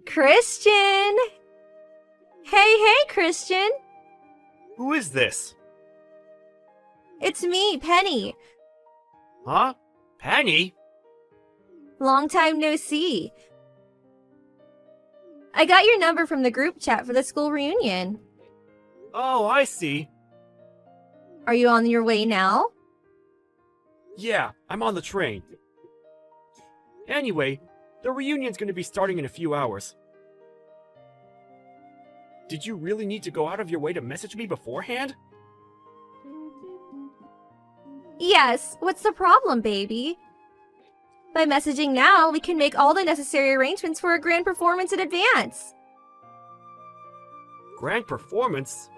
Christian! Hey, Christian! Who is this? It's me, Penny. Huh? Penny? Long time no see. I got your number from the group chat for the school reunion. Oh, I see. Are you on your way now? Yeah, I'm on the train. Anyway, the reunion's gonna be starting in a few hours. Did you really need to go out of your way to message me beforehand? Yes, what's the problem, baby? By messaging now, we can make all the necessary arrangements for a grand performance in advance. Grand performance?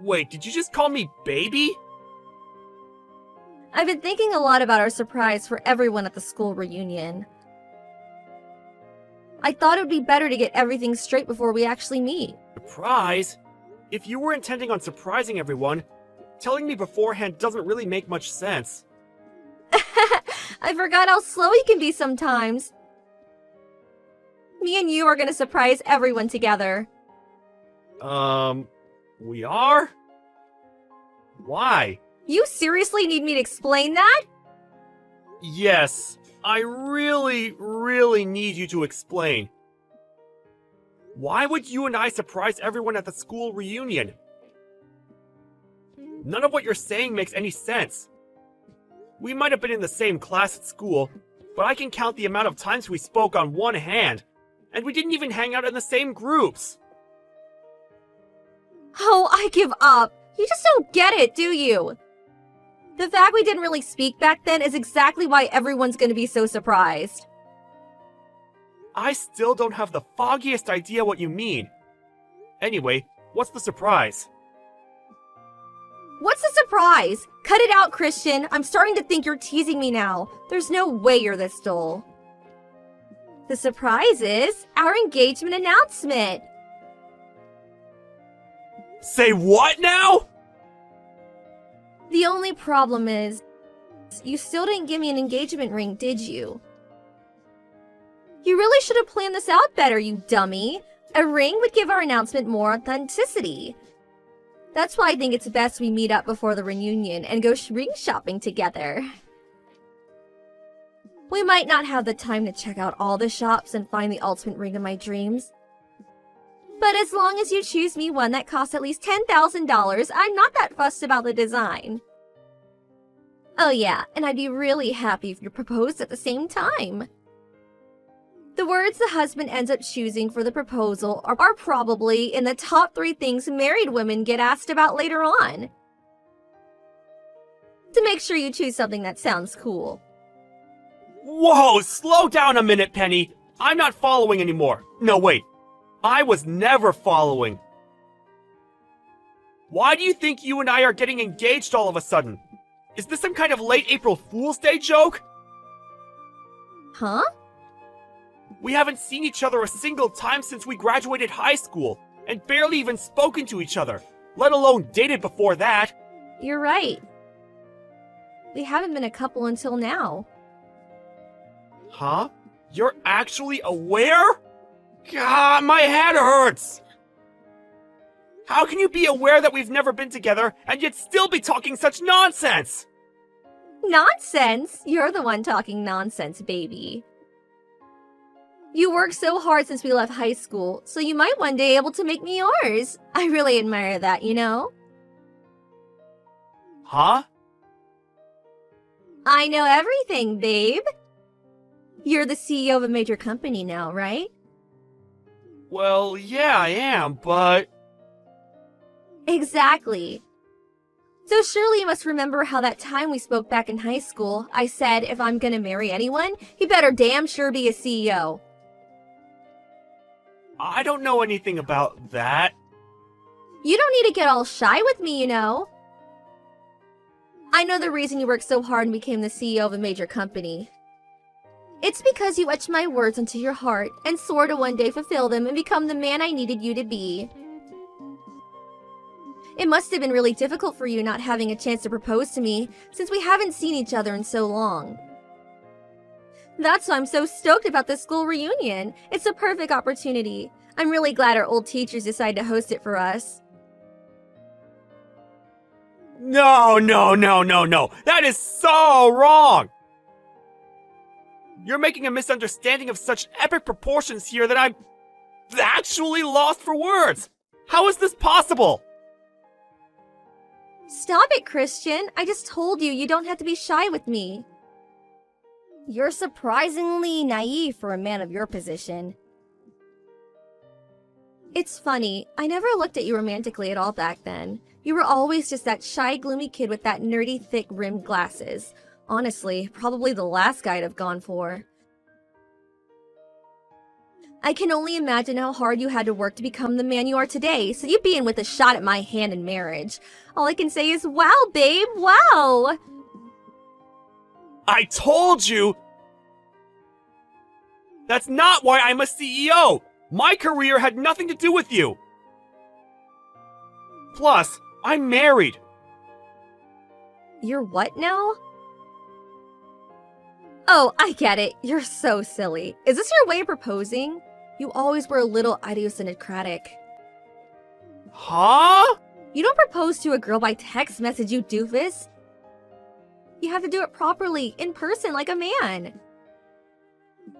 Wait, did you just call me baby? I've been thinking a lot about our surprise for everyone at the school reunion. I thought it would be better to get everything straight before we actually meet. Surprise? If you were intending on surprising everyone, telling me beforehand doesn't really make much sense. I forgot how slow you can be sometimes. Me and you are gonna surprise everyone together. We are? Why? You seriously need me to explain that? Yes, I really need you to explain. Why would you and I surprise everyone at the school reunion? None of what you're saying makes any sense. We might have been in the same class at school, but I can count the amount of times we spoke on one hand, and we didn't even hang out in the same groups. Oh, I give up. You just don't get it, do you? The fact we didn't really speak back then is exactly why everyone's gonna be so surprised. I still don't have the foggiest idea what you mean. Anyway, what's the surprise? What's the surprise? Cut it out, Christian. I'm starting to think you're teasing me now. There's no way you're this dull. The surprise is our engagement announcement. Say what now? The only problem is, you still didn't give me an engagement ring, did you? You really should have planned this out better, you dummy. A ring would give our announcement more authenticity. That's why I think it's best we meet up before the reunion and go ring shopping together. We might not have the time to check out all the shops and find the ultimate ring of my dreams. But as long as you choose me one that costs at least $10,000, I'm not that fussed about the design. Oh yeah, and I'd be really happy if you proposed at the same time. The words the husband ends up choosing for the proposal are probably in the top 3 things married women get asked about later on. To make sure you choose something that sounds cool. Whoa, slow down a minute, Penny. I'm not following anymore. No, wait. I was never following. Why do you think you and I are getting engaged all of a sudden? Is this some kind of late April Fool's Day joke? Huh? We haven't seen each other a single time since we graduated high school, and barely even spoken to each other, let alone dated before that. You're right. We haven't been a couple until now. Huh? You're actually aware? God, my head hurts! How can you be aware that we've never been together and yet still be talking such nonsense? Nonsense? You're the one talking nonsense, baby. You worked so hard since we left high school, so you might one day be able to make me yours. I really admire that, you know? Huh? I know everything, babe. You're the CEO of a major company now, right? Well, yeah, I am, but... Exactly. So surely you must remember how that time we spoke back in high school, I said if I'm gonna marry anyone, he better damn sure be a CEO. I don't know anything about that. You don't need to get all shy with me, you know. I know the reason you worked so hard and became the CEO of a major company. It's because you etched my words into your heart and swore to one day fulfill them and become the man I needed you to be. It must have been really difficult for you not having a chance to propose to me since we haven't seen each other in so long. That's why I'm so stoked about this school reunion. It's a perfect opportunity. I'm really glad our old teachers decided to host it for us. No. That is so wrong. You're making a misunderstanding of such epic proportions here that I'm actually lost for words. How is this possible? Stop it, Christian. I just told you don't have to be shy with me. You're surprisingly naive for a man of your position. It's funny, I never looked at you romantically at all back then. You were always just that shy, gloomy kid with that nerdy, thick-rimmed glasses. Honestly, probably the last guy I'd have gone for. I can only imagine how hard you had to work to become the man you are today, so you being with a shot at my hand in marriage. All I can say is, wow, babe, wow! I told you! That's not why I'm a CEO! My career had nothing to do with you! Plus, I'm married. You're what now? Oh, I get it. You're so silly. Is this your way of proposing? You always were a little idiosyncratic. Huh? You don't propose to a girl by text message, you doofus. You have to do it properly, in person, like a man.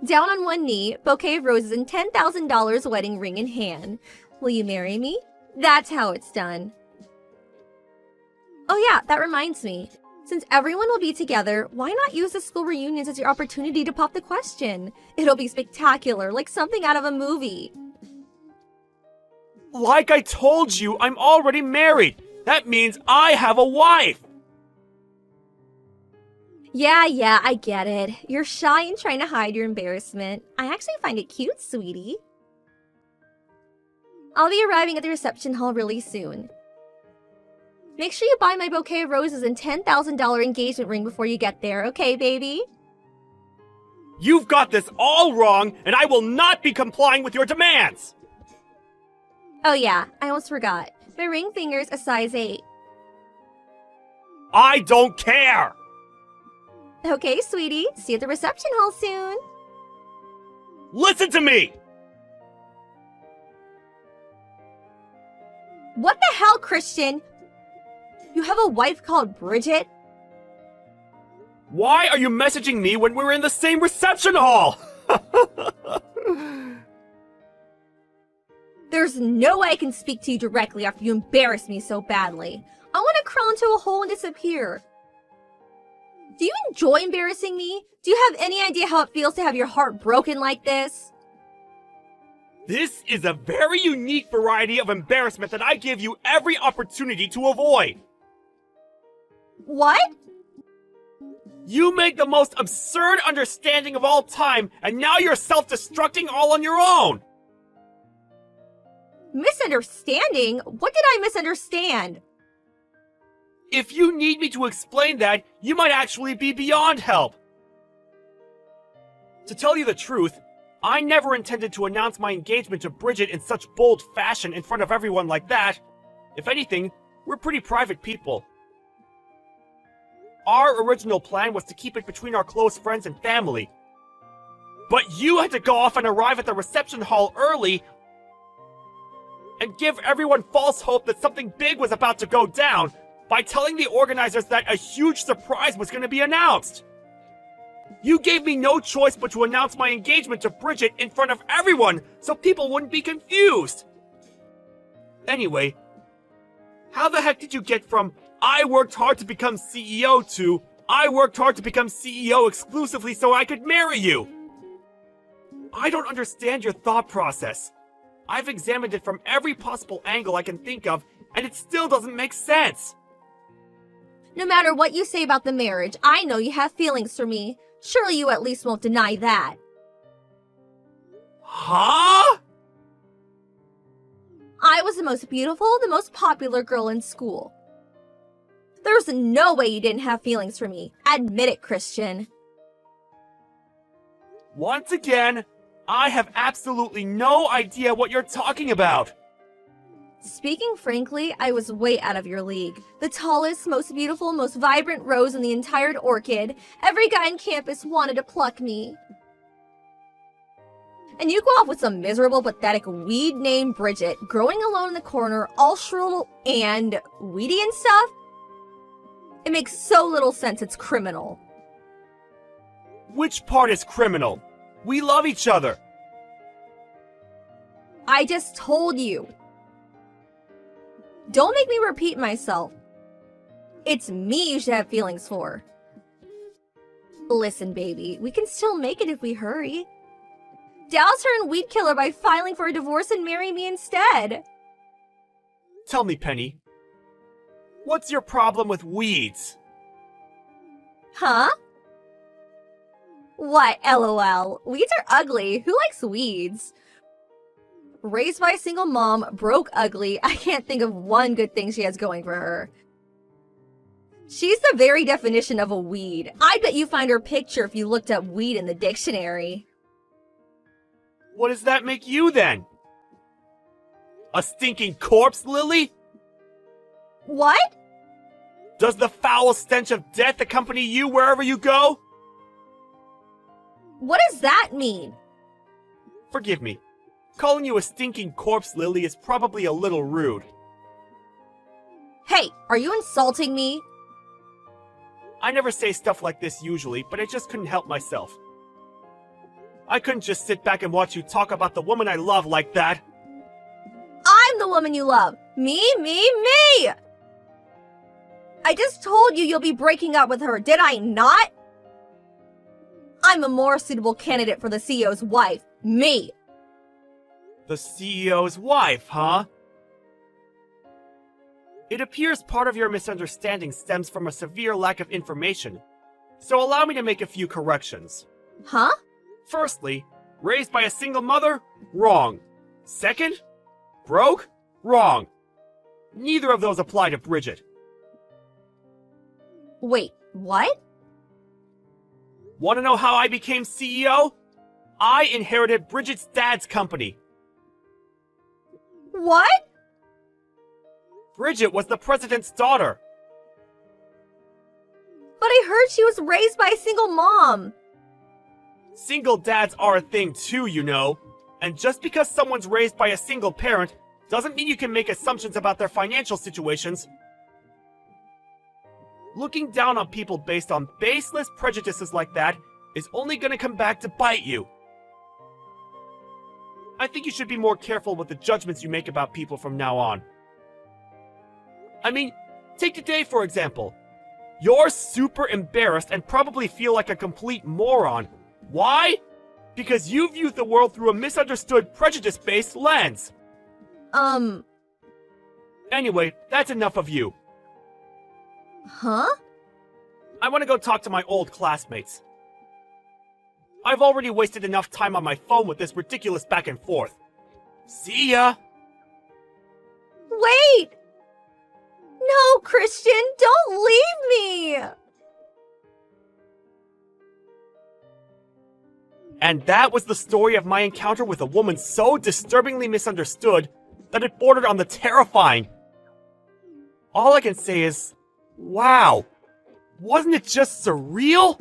Down on one knee, bouquet of roses and $10,000 wedding ring in hand. Will you marry me? That's how it's done. Oh yeah, that reminds me. Since everyone will be together, why not use the school reunions as your opportunity to pop the question? It'll be spectacular, like something out of a movie. Like I told you, I'm already married. That means I have a wife. Yeah, I get it. You're shy and trying to hide your embarrassment. I actually find it cute, sweetie. I'll be arriving at the reception hall really soon. Make sure you buy my bouquet of roses and $10,000 engagement ring before you get there, okay, baby? You've got this all wrong, and I will not be complying with your demands! Oh yeah, I almost forgot. My ring finger's a size 8. I don't care! Okay, sweetie. See you at the reception hall soon. Listen to me! What the hell, Christian? You have a wife called Bridget? Why are you messaging me when we're in the same reception hall? There's no way I can speak to you directly after you embarrass me so badly. I want to crawl into a hole and disappear. Do you enjoy embarrassing me? Do you have any idea how it feels to have your heart broken like this? This is a very unique variety of embarrassment that I give you every opportunity to avoid. What? You made the most absurd understanding of all time, and now you're self-destructing all on your own! Misunderstanding? What did I misunderstand? If you need me to explain that, you might actually be beyond help. To tell you the truth, I never intended to announce my engagement to Bridget in such bold fashion in front of everyone like that. If anything, we're pretty private people. Our original plan was to keep it between our close friends and family. But you had to go off and arrive at the reception hall early and give everyone false hope that something big was about to go down by telling the organizers that a huge surprise was going to be announced. You gave me no choice but to announce my engagement to Bridget in front of everyone so people wouldn't be confused. Anyway, how the heck did you get from I worked hard to become CEO to I worked hard to become CEO exclusively so I could marry you? I don't understand your thought process. I've examined it from every possible angle I can think of, and it still doesn't make sense. No matter what you say about the marriage, I know you have feelings for me. Surely you at least won't deny that. Huh? I was the most beautiful, the most popular girl in school. There's no way you didn't have feelings for me. Admit it, Christian. Once again, I have absolutely no idea what you're talking about. Speaking frankly, I was way out of your league. The tallest, most beautiful, most vibrant rose in the entire orchid. Every guy on campus wanted to pluck me. And you go off with some miserable, pathetic weed named Bridget, growing alone in the corner, all shriveled and weedy and stuff? It makes so little sense, it's criminal. Which part is criminal? We love each other. I just told you. Don't make me repeat myself. It's me you should have feelings for. Listen, baby, we can still make it if we hurry. Douse her and weed killer by filing for a divorce and marry me instead. Tell me, Penny, what's your problem with weeds? Huh? What, LOL? Weeds are ugly. Who likes weeds? Raised by a single mom, broke ugly, I can't think of one good thing she has going for her. She's the very definition of a weed. I bet you find her picture if you looked up weed in the dictionary. What does that make you then? A stinking corpse, Lily? What? Does the foul stench of death accompany you wherever you go? What does that mean? Forgive me. Calling you a stinking corpse, Lily, is probably a little rude. Hey, are you insulting me? I never say stuff like this usually, but I just couldn't help myself. I couldn't just sit back and watch you talk about the woman I love like that. I'm the woman you love. Me. I just told you you'll be breaking up with her, did I not? I'm a more suitable candidate for the CEO's wife. Me. The CEO's wife, huh? It appears part of your misunderstanding stems from a severe lack of information, so allow me to make a few corrections. Huh? Firstly, raised by a single mother? Wrong. Second, broke? Wrong. Neither of those apply to Bridget. Wait, what? Want to know how I became CEO? I inherited Bridget's dad's company. What? Bridget was the president's daughter. But I heard she was raised by a single mom. Single dads are a thing too, you know. And just because someone's raised by a single parent doesn't mean you can make assumptions about their financial situations. Looking down on people based on baseless prejudices like that is only gonna come back to bite you. I think you should be more careful with the judgments you make about people from now on. I mean, take today for example. You're super embarrassed and probably feel like a complete moron. Why? Because you view the world through a misunderstood, prejudice-based lens. Anyway, that's enough of you. Huh? I want to go talk to my old classmates. I've already wasted enough time on my phone with this ridiculous back and forth. See ya! Wait! No, Christian, don't leave me! And that was the story of my encounter with a woman so disturbingly misunderstood that it bordered on the terrifying. All I can say is, wow, wasn't it just surreal?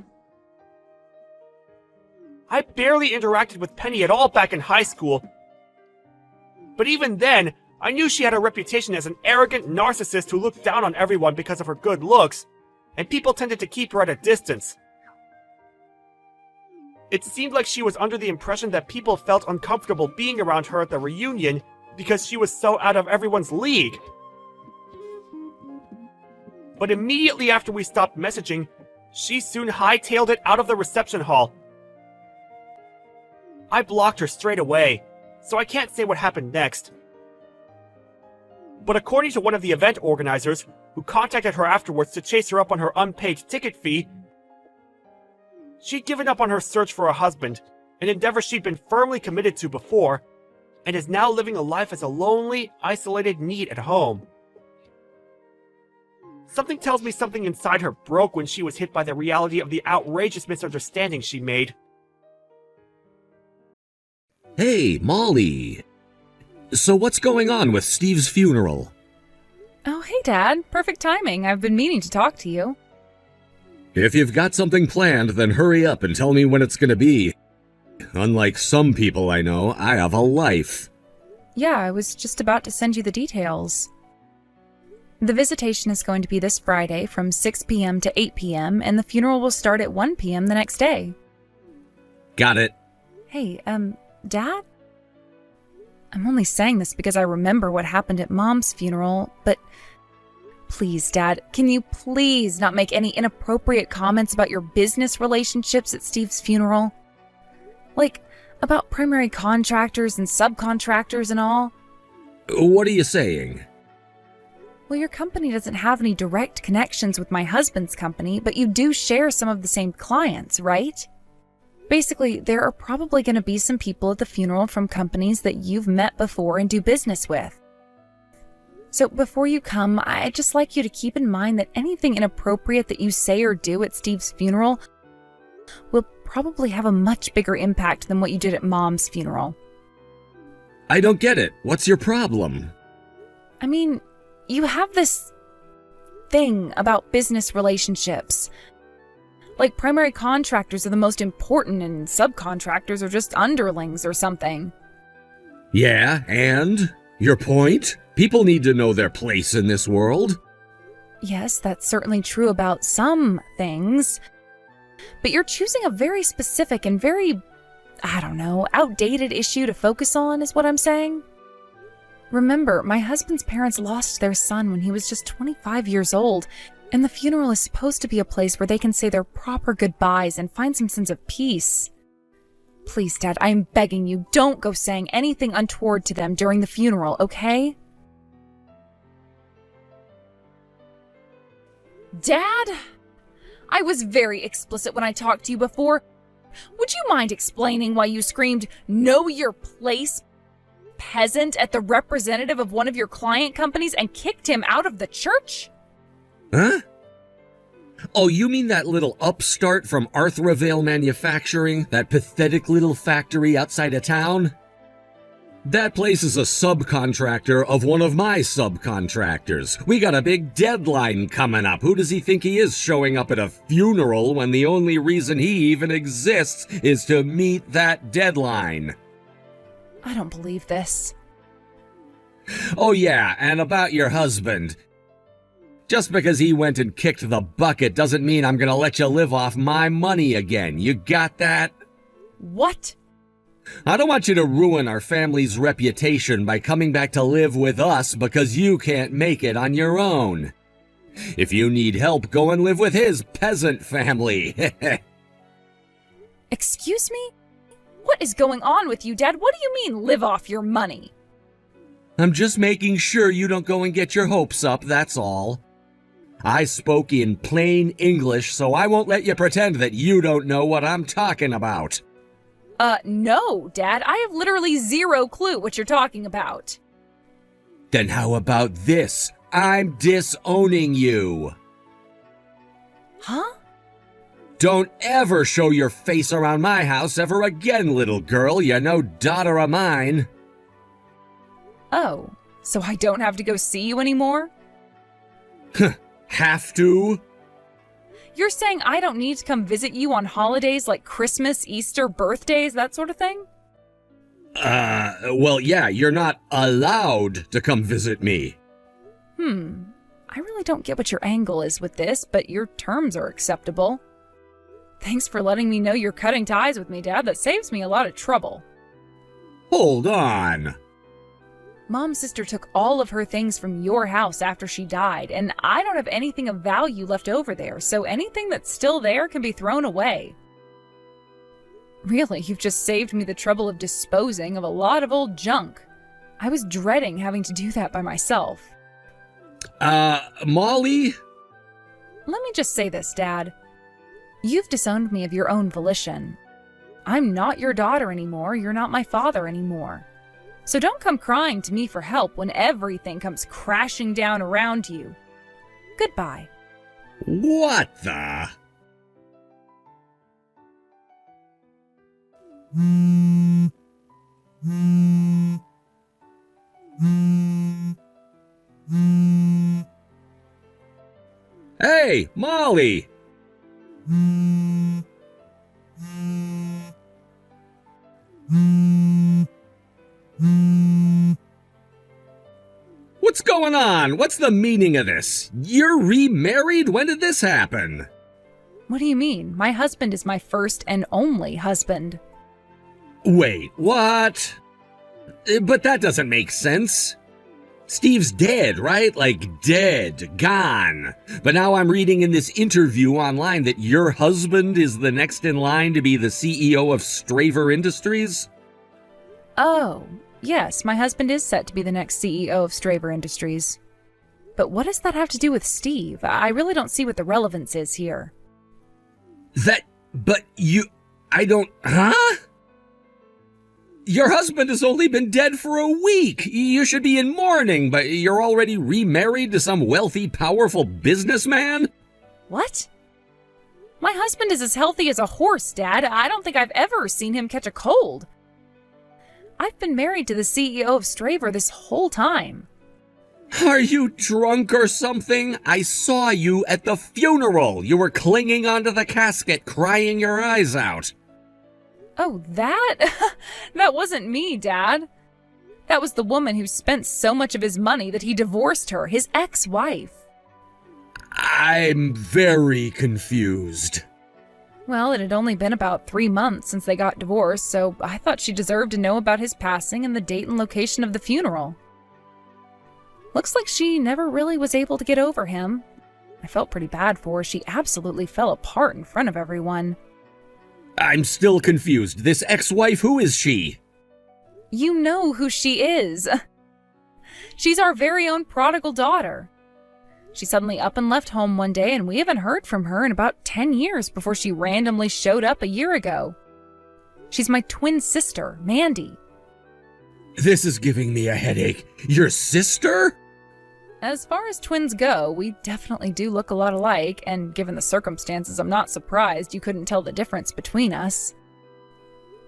I barely interacted with Penny at all back in high school. But even then, I knew she had a reputation as an arrogant narcissist who looked down on everyone because of her good looks, and people tended to keep her at a distance. It seemed like she was under the impression that people felt uncomfortable being around her at the reunion because she was so out of everyone's league. But immediately after we stopped messaging, she soon hightailed it out of the reception hall. I blocked her straight away, so I can't say what happened next. But according to one of the event organizers, who contacted her afterwards to chase her up on her unpaid ticket fee, she'd given up on her search for a husband, an endeavor she'd been firmly committed to before, and is now living a life as a lonely, isolated NEET at home. Something tells me something inside her broke when she was hit by the reality of the outrageous misunderstanding she made. Hey, Molly. So what's going on with Steve's funeral? Oh, hey, Dad. Perfect timing. I've been meaning to talk to you. If you've got something planned, then hurry up and tell me when it's gonna be. Unlike some people I know, I have a life. Yeah, I was just about to send you the details. The visitation is going to be this Friday from 6 p.m. to 8 p.m., and the funeral will start at 1 p.m. the next day. Got it. Hey, Dad? I'm only saying this because I remember what happened at Mom's funeral, but please, Dad, can you please not make any inappropriate comments about your business relationships at Steve's funeral? Like, about primary contractors and subcontractors and all? What are you saying? Well, your company doesn't have any direct connections with my husband's company, but you do share some of the same clients, right? Basically, there are probably going to be some people at the funeral from companies that you've met before and do business with. So before you come, I'd just like you to keep in mind that anything inappropriate that you say or do at Steve's funeral will probably have a much bigger impact than what you did at Mom's funeral. I don't get it. What's your problem? I mean, you have this thing about business relationships. Like, primary contractors are the most important and subcontractors are just underlings or something. Yeah, and? Your point? People need to know their place in this world. Yes, that's certainly true about some things. But you're choosing a very specific and very, outdated issue to focus on, is what I'm saying. Remember, my husband's parents lost their son when he was just 25 years old, and the funeral is supposed to be a place where they can say their proper goodbyes and find some sense of peace. Please, Dad, I'm begging you, don't go saying anything untoward to them during the funeral, okay? Dad? I was very explicit when I talked to you before. Would you mind explaining why you screamed, "Know your place, peasant," at the representative of one of your client companies and kicked him out of the church? Huh? Oh, you mean that little upstart from Arthravale Manufacturing? That pathetic little factory outside of town? That place is a subcontractor of one of my subcontractors. We got a big deadline coming up. Who does he think he is showing up at a funeral when the only reason he even exists is to meet that deadline? I don't believe this. Oh yeah, and about your husband. Just because he went and kicked the bucket doesn't mean I'm gonna let you live off my money again. You got that? What? I don't want you to ruin our family's reputation by coming back to live with us because you can't make it on your own. If you need help, go and live with his peasant family. Excuse me? What is going on with you, Dad? What do you mean, live off your money? I'm just making sure you don't go and get your hopes up, that's all. I spoke in plain English, so I won't let you pretend that you don't know what I'm talking about. No, Dad. I have literally zero clue what you're talking about. Then how about this? I'm disowning you. Huh? Don't ever show your face around my house ever again, little girl. You're no daughter of mine. Oh, so I don't have to go see you anymore? Have to? You're saying I don't need to come visit you on holidays like Christmas, Easter, birthdays, that sort of thing? Well, yeah, you're not allowed to come visit me. I really don't get what your angle is with this, but your terms are acceptable. Thanks for letting me know you're cutting ties with me, Dad. That saves me a lot of trouble. Hold on. Mom's sister took all of her things from your house after she died, and I don't have anything of value left over there, so anything that's still there can be thrown away. Really, you've just saved me the trouble of disposing of a lot of old junk. I was dreading having to do that by myself. Molly? Let me just say this, Dad. You've disowned me of your own volition. I'm not your daughter anymore, you're not my father anymore. So don't come crying to me for help when everything comes crashing down around you. Goodbye. What the? Hey, Molly! What's going on? What's the meaning of this? You're remarried? When did this happen? What do you mean? My husband is my first and only husband. Wait, what? But that doesn't make sense. Steve's dead, right? Like dead, gone. But now I'm reading in this interview online that your husband is the next in line to be the CEO of Straver Industries? Oh, yes, my husband is set to be the next CEO of Straver Industries. But what does that have to do with Steve? I really don't see what the relevance is here. Huh? Your husband has only been dead for a week. You should be in mourning, but you're already remarried to some wealthy, powerful businessman? What? My husband is as healthy as a horse, Dad. I don't think I've ever seen him catch a cold. I've been married to the CEO of Straver this whole time. Are you drunk or something? I saw you at the funeral. You were clinging onto the casket, crying your eyes out. Oh, that? That wasn't me, Dad. That was the woman who spent so much of his money that he divorced her, his ex-wife. I'm very confused. Well, it had only been about 3 months since they got divorced, so I thought she deserved to know about his passing and the date and location of the funeral. Looks like she never really was able to get over him. I felt pretty bad for her. She absolutely fell apart in front of everyone. I'm still confused. This ex-wife, who is she? You know who she is. She's our very own prodigal daughter. She suddenly up and left home one day, and we haven't heard from her in about 10 years before she randomly showed up a year ago. She's my twin sister, Mandy. This is giving me a headache. Your sister? As far as twins go, we definitely do look a lot alike, and given the circumstances, I'm not surprised you couldn't tell the difference between us.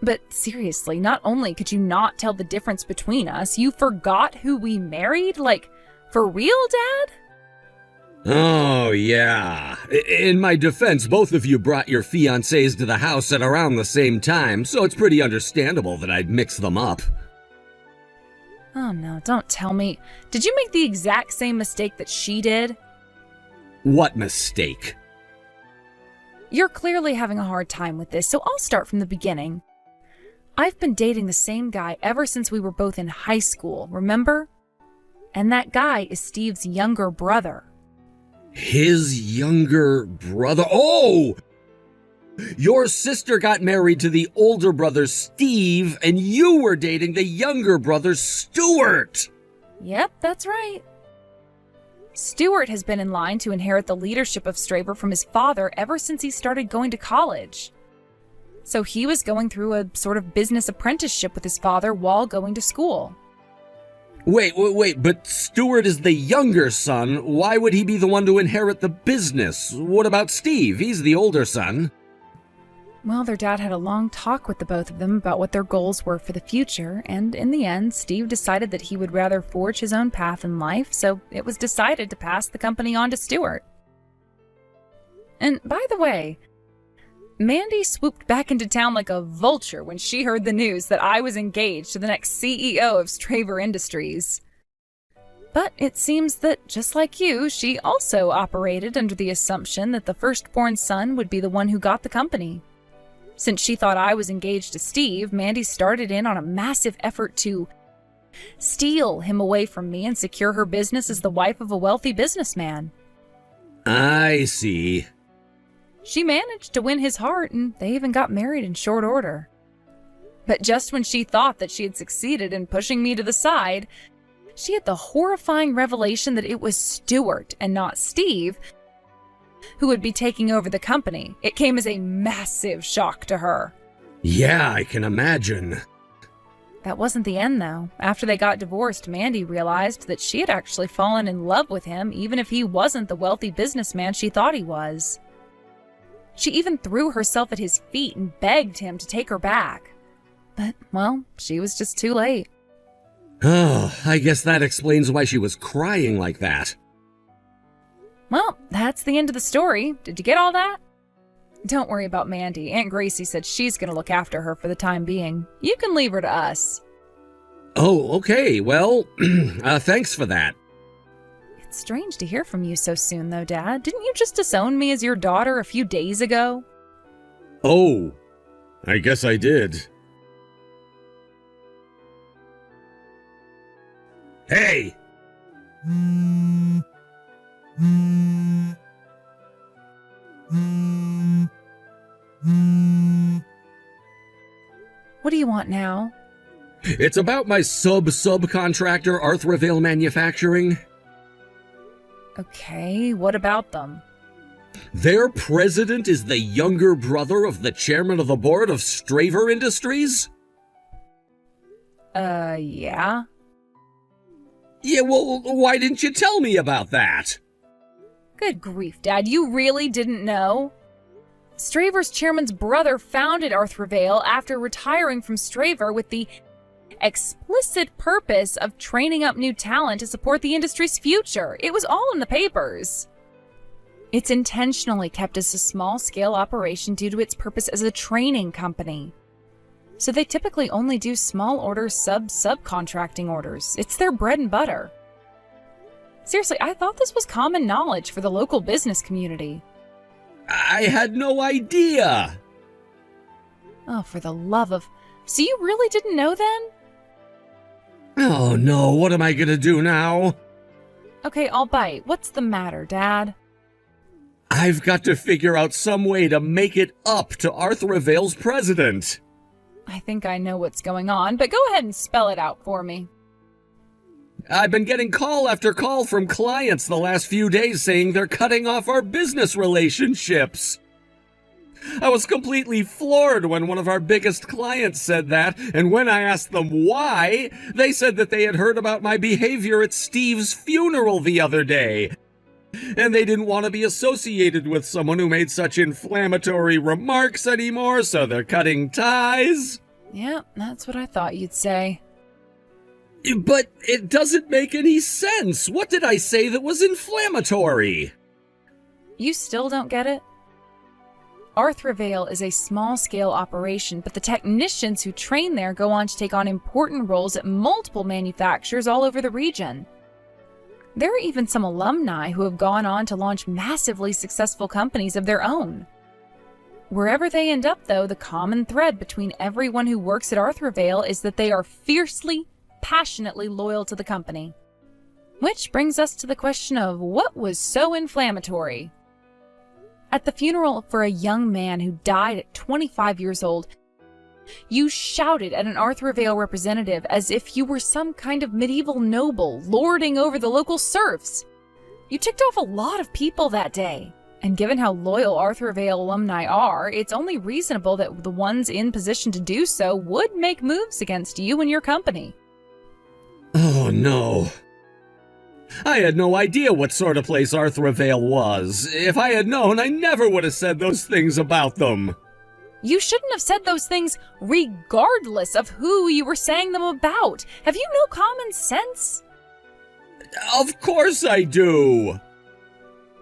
But seriously, not only could you not tell the difference between us, you forgot who we married? Like, for real, Dad? Oh, yeah. In my defense, both of you brought your fiancés to the house at around the same time, so it's pretty understandable that I'd mix them up. Oh no, don't tell me. Did you make the exact same mistake that she did? What mistake? You're clearly having a hard time with this, so I'll start from the beginning. I've been dating the same guy ever since we were both in high school, remember? And that guy is Steve's younger brother. His younger brother? Oh! Your sister got married to the older brother, Steve, and you were dating the younger brother, Stuart! Yep, that's right. Stuart has been in line to inherit the leadership of Straver from his father ever since he started going to college. So he was going through a sort of business apprenticeship with his father while going to school. Wait, but Stuart is the younger son. Why would he be the one to inherit the business? What about Steve? He's the older son. Well, their dad had a long talk with the both of them about what their goals were for the future, and in the end, Steve decided that he would rather forge his own path in life, so it was decided to pass the company on to Stuart. And by the way, Mandy swooped back into town like a vulture when she heard the news that I was engaged to the next CEO of Straver Industries. But it seems that, just like you, she also operated under the assumption that the firstborn son would be the one who got the company. Since she thought I was engaged to Steve, Mandy started in on a massive effort to steal him away from me and secure her business as the wife of a wealthy businessman. I see. She managed to win his heart, and they even got married in short order. But just when she thought that she had succeeded in pushing me to the side, she had the horrifying revelation that it was Stuart and not Steve who would be taking over the company. It came as a massive shock to her. Yeah, I can imagine. That wasn't the end, though. After they got divorced, Mandy realized that she had actually fallen in love with him, even if he wasn't the wealthy businessman she thought he was. She even threw herself at his feet and begged him to take her back. But, well, she was just too late. Oh, I guess that explains why she was crying like that. Well, that's the end of the story. Did you get all that? Don't worry about Mandy. Aunt Gracie said she's going to look after her for the time being. You can leave her to us. Oh, okay. Well, thanks for that. It's strange to hear from you so soon, though, Dad. Didn't you just disown me as your daughter a few days ago? Oh, I guess I did. Hey! What do you want now? It's about my subcontractor, Arthravale Manufacturing. Okay, what about them? Their president is the younger brother of the chairman of the board of Straver Industries? Yeah? Yeah, well, why didn't you tell me about that? Good grief, Dad, you really didn't know? Straver's chairman's brother founded Arthravale after retiring from Straver with the explicit purpose of training up new talent to support the industry's future. It was all in the papers. It's intentionally kept as a small-scale operation due to its purpose as a training company. So they typically only do small order subcontracting orders. It's their bread and butter. Seriously, I thought this was common knowledge for the local business community. I had no idea. Oh, for the love of... So you really didn't know then? Oh no, what am I gonna do now? Okay, I'll bite. What's the matter, Dad? I've got to figure out some way to make it up to Arthravale's president. I think I know what's going on, but go ahead and spell it out for me. I've been getting call after call from clients the last few days saying they're cutting off our business relationships. I was completely floored when one of our biggest clients said that, and when I asked them why, they said that they had heard about my behavior at Steve's funeral the other day, and they didn't want to be associated with someone who made such inflammatory remarks anymore, so they're cutting ties. Yeah, that's what I thought you'd say. But it doesn't make any sense. What did I say that was inflammatory? You still don't get it? Arthravale is a small-scale operation, but the technicians who train there go on to take on important roles at multiple manufacturers all over the region. There are even some alumni who have gone on to launch massively successful companies of their own. Wherever they end up, though, the common thread between everyone who works at Arthravale is that they are fiercely, passionately loyal to the company. Which brings us to the question of what was so inflammatory? At the funeral for a young man who died at 25 years old, you shouted at an Arthravale representative as if you were some kind of medieval noble lording over the local serfs. You ticked off a lot of people that day, and given how loyal Arthravale alumni are, it's only reasonable that the ones in position to do so would make moves against you and your company. Oh no. I had no idea what sort of place Arthravale was. If I had known, I never would have said those things about them. You shouldn't have said those things regardless of who you were saying them about. Have you no common sense? Of course I do.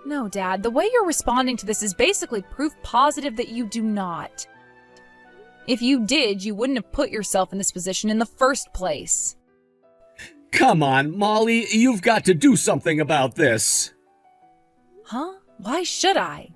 No, Dad, the way you're responding to this is basically proof positive that you do not. If you did, you wouldn't have put yourself in this position in the first place. Come on, Molly, you've got to do something about this. Huh? Why should I?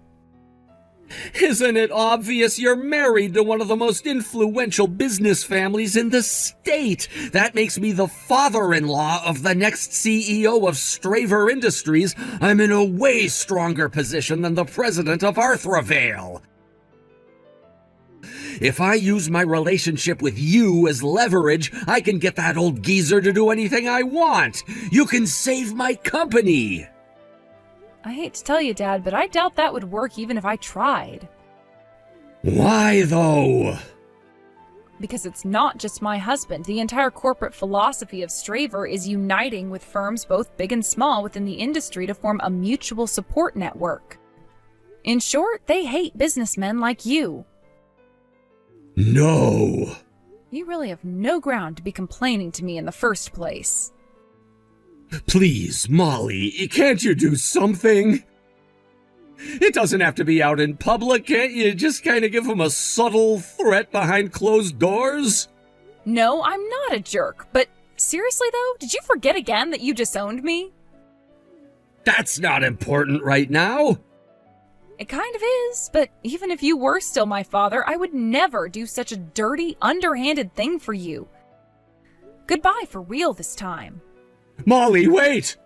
Isn't it obvious you're married to one of the most influential business families in the state? That makes me the father-in-law of the next CEO of Straver Industries. I'm in a way stronger position than the president of Arthravale. If I use my relationship with you as leverage, I can get that old geezer to do anything I want. You can save my company. I hate to tell you, Dad, but I doubt that would work even if I tried. Why, though? Because it's not just my husband. The entire corporate philosophy of Straver is uniting with firms both big and small within the industry to form a mutual support network. In short, they hate businessmen like you. No. You really have no ground to be complaining to me in the first place. Please, Molly, can't you do something? It doesn't have to be out in public, can't you? Just kind of give him a subtle threat behind closed doors? No, I'm not a jerk, but seriously though, did you forget again that you disowned me? That's not important right now. It kind of is, but even if you were still my father, I would never do such a dirty, underhanded thing for you. Goodbye for real this time. Molly, wait!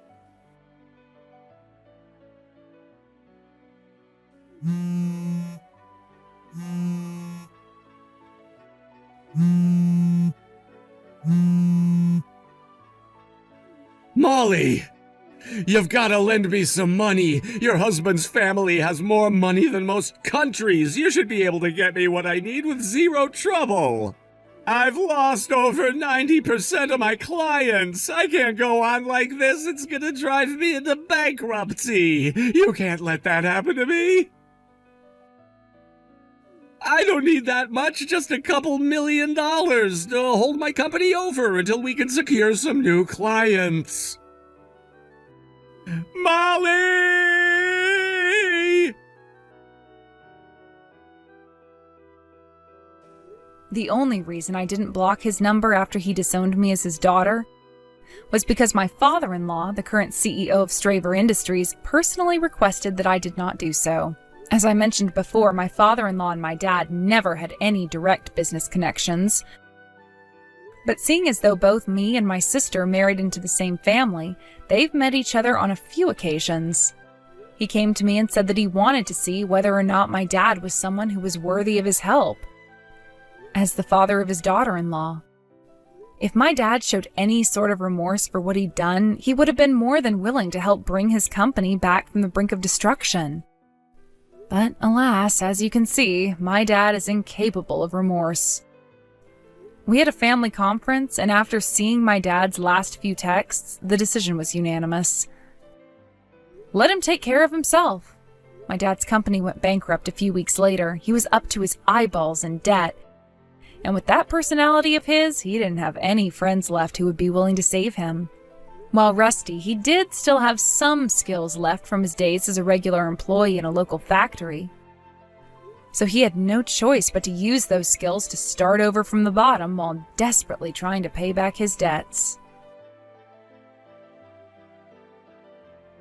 Molly! You've got to lend me some money. Your husband's family has more money than most countries. You should be able to get me what I need with zero trouble. I've lost over 90% of my clients. I can't go on like this. It's gonna drive me into bankruptcy. You can't let that happen to me. I don't need that much, just a couple $1 million to hold my company over until we can secure some new clients. Molly! The only reason I didn't block his number after he disowned me as his daughter was because my father-in-law, the current CEO of Straver Industries, personally requested that I did not do so. As I mentioned before, my father-in-law and my dad never had any direct business connections. But seeing as though both me and my sister married into the same family, they've met each other on a few occasions. He came to me and said that he wanted to see whether or not my dad was someone who was worthy of his help, as the father of his daughter-in-law. If my dad showed any sort of remorse for what he'd done, he would have been more than willing to help bring his company back from the brink of destruction. But alas, as you can see, my dad is incapable of remorse. We had a family conference, and after seeing my dad's last few texts, the decision was unanimous. Let him take care of himself. My dad's company went bankrupt a few weeks later. He was up to his eyeballs in debt. And with that personality of his, he didn't have any friends left who would be willing to save him. While rusty, he did still have some skills left from his days as a regular employee in a local factory. So he had no choice but to use those skills to start over from the bottom while desperately trying to pay back his debts.